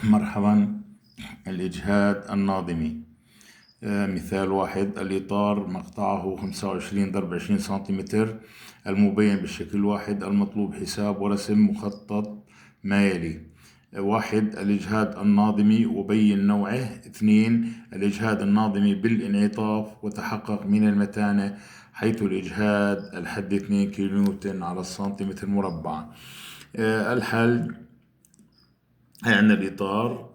مرحبا. الإجهاد الناظمي. مثال واحد: الإطار مقطعه 25 ضرب 20 سنتيمتر، المبين بالشكل واحد، المطلوب حساب ورسم مخطط ما يلي: واحد، الإجهاد الناظمي وبين نوعه. اثنين، الإجهاد الناظمي بالانعطاف وتحقق من المتانة، حيث الإجهاد الحد 2 كيلو نيوتن على السنتيمتر مربع. الحل: عندنا الإطار،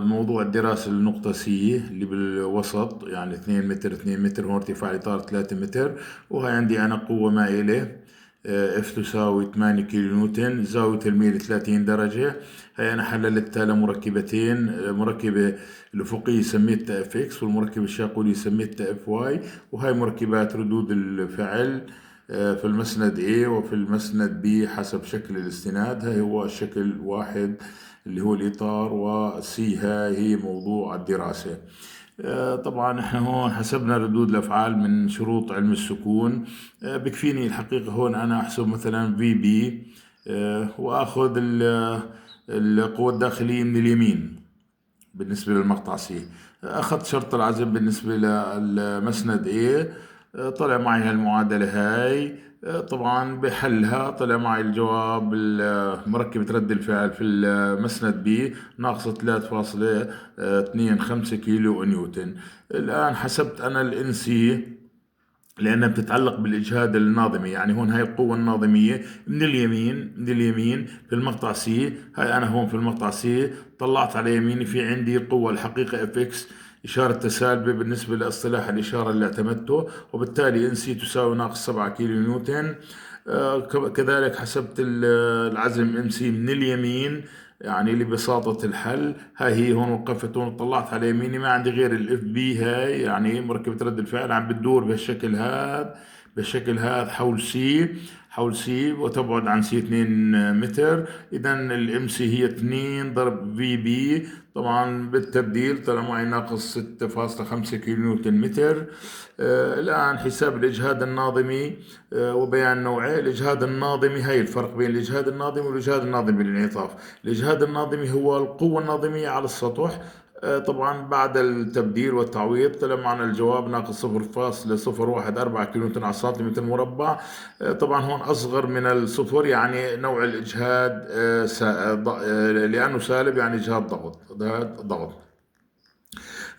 موضوع الدراسة النقطة سي اللي بالوسط، يعني 2 متر 2 متر، هون ارتفاع الإطار 3 متر، وهي عندي أنا قوة مائلة اف تساوي 8 كيلو نيوتن، زاوية الميل 30 درجة. هي أنا حللتها لمركبتين، مركبة الأفقية سميتها اف اكس، والمركبة الشاقولية سميتها اف واي، وهي مركبات ردود الفعل في المسند A وفي المسند B حسب شكل الاستناد. هاي هو الشكل واحد اللي هو الإطار، وسي هاي هي موضوع الدراسة. طبعا احنا هون حسبنا ردود الأفعال من شروط علم السكون. بكفيني الحقيقة هون أنا أحسب مثلا في بي، وأخذ القوة الداخلية من اليمين بالنسبة للمقطع سي. أخذت شرط العزم بالنسبة للمسند A، طلع معي هالمعادلة هاي. طبعا بحلها طلع معي الجواب مركبة رد الفعل في المسند بي ناقصة 3.25 كيلو نيوتن. الآن حسبت أنا الان سي لأنها بتتعلق بالإجهاد الناظمي، يعني هون هاي القوة الناظمية من اليمين في المقطع سي. هاي أنا هون في المقطع سي طلعت على يميني في عندي القوة الحقيقة اف اكس، إشارة سالبة بالنسبة لاصطلاح الإشارة اللي اعتمدته، وبالتالي ان سي تساوي ناقص 7 كيلو نيوتن. كذلك حسبت العزم ام سي من اليمين، يعني لبساطة الحل هاي هي هون وقفت هون طلعت على يميني، ما عندي غير الاف بي، هاي يعني مركبة رد الفعل عم بتدور بالشكل هذا حول سي وتبعد عن سي 2 متر. اذا الام سي هي 2 ضرب في بي، طبعا بالتبديل طلع معي ناقص 6.5 كيلو نيوتن متر. الآن حساب الإجهاد الناظمي وبيان نوعه. الإجهاد الناظمي، هي الفرق بين الإجهاد الناظمي والإجهاد الناظمي بالانعطاف. الإجهاد الناظمي هو القوة الناظمية على السطح. طبعا بعد التبديل والتعويض طلع معنا الجواب ناقص 0.014 كيلو نيوتن على السنتيمتر مربع. طبعا هون أصغر من الصفر، يعني نوع الإجهاد لأنه سالب، يعني إجهاد ضغط.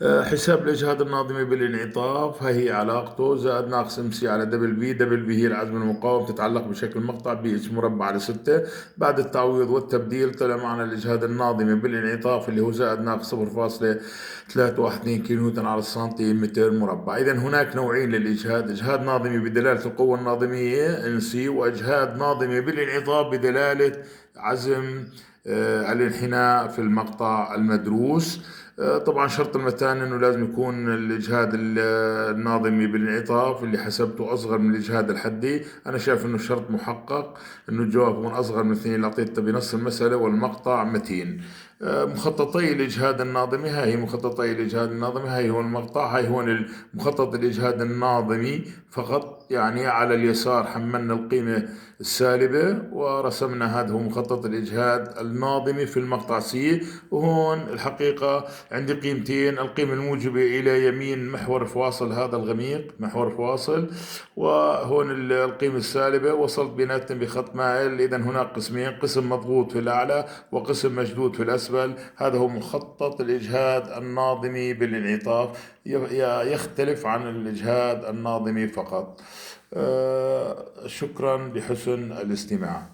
حساب الإجهاد الناظمي بالانعطاف، هي علاقته زائد ناقص ام سي على دبل في هي العزم المقاوم، تتعلق بشكل مقطع بي اتش مربع على 6. بعد التعويض والتبديل طلع معنا الإجهاد الناظمي بالانعطاف اللي هو زائد ناقص 0.312 كيلو نيوتن على السنتيمتر مربع. إذا هناك نوعين للإجهاد: إجهاد ناظمي بدلالة القوة الناظمية ان سي، وإجهاد ناظمي بالانعطاف بدلالة عزم الانحناء في المقطع المدروس. طبعا شرط المتانة انه لازم يكون الاجهاد الناظمي بالانعطاف اللي حسبته اصغر من الاجهاد الحدي. انا شايف انه الشرط محقق، انه الجواب يكون اصغر من الاثنين اللي اعطيته بنص المسألة والمقطع متين. مخططي الاجهاد الناظمي، هاي مخططي الاجهاد الناظمي، هاي هو المقطع، هاي هون مخطط الاجهاد الناظمي فقط، يعني على اليسار حملنا القيمة السالبة ورسمنا هذا هو مخطط الإجهاد الناظمي في المقطع سي. وهون الحقيقة عندي قيمتين: القيمة الموجبة إلى يمين محور فواصل هذا الغميق، محور فواصل، وهون القيمة السالبة، وصلت بيناتهم بخط مائل. إذا هناك قسمين: قسم مضغوط في الأعلى وقسم مشدود في الأسفل. هذا هو مخطط الإجهاد الناظمي بالانعطاف، يختلف عن الإجهاد الناظمي فقط. شكرا لحسن الاستماع.